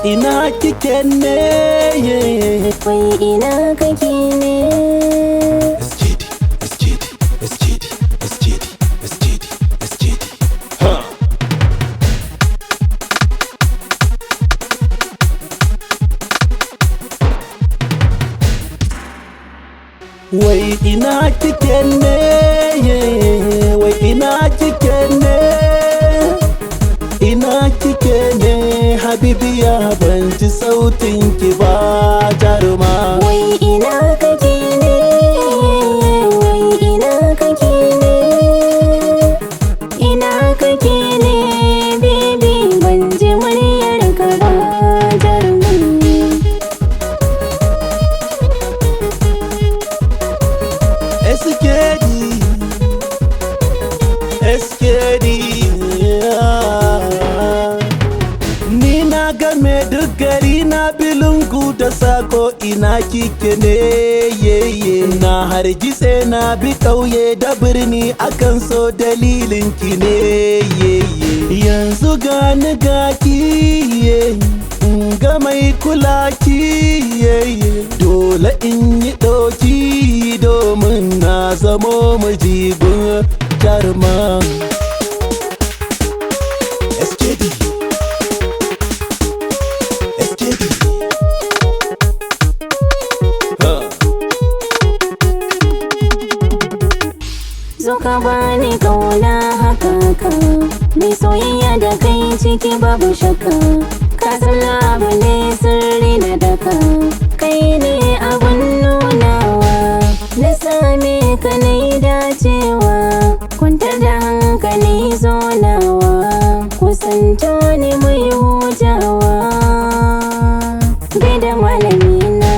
ina kike ne? Wai ina kake ne? Wai ina kike ne? Wai ina kike ne? Ina kike ne? Habibiya ban ji sautin ki ba jaruma. Wai ina kake ne? Wai ina kake ne? Ina kake ne baby, ban ji muryar ka ba jarumi. SKD Ni na game duk gari na bilungu da sako ina kike ne? Na hargitse na bi ƙauye da birni akan so dalilin ki ne. Yanzu gani gaki ga mai kula ki, dole in yi ɗoki domin na zamo majigun jaruma. SKD Zo ka bani kauna haka ka, mai soyayya da kai ciki babu shakka. Ka san labule sirri na daka, kai ne abun nunawa. Na same ka na yi dacewa, kwantar da hankali zonawa. Kusanto ne mai hutawa, bai da malamina.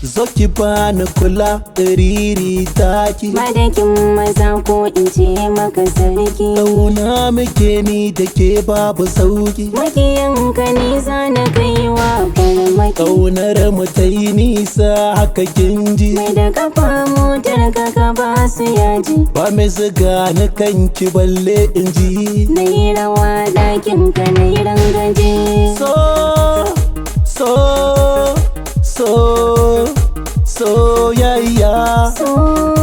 Zo ki bani kula riri taki, Madakin maza ko in ce maka sarki. ƙauna muke ni da ke babu sauki. Makiyanka nisa na kaiwa farmaki. Ƙaunar mu ta yi nisa haka kin ji. Mai da kafa motar ka ba su yaji. Ba mai ziga na kanki balle in ji. Na yi rawa ɗakin ka na yi rangaje. So yeah. So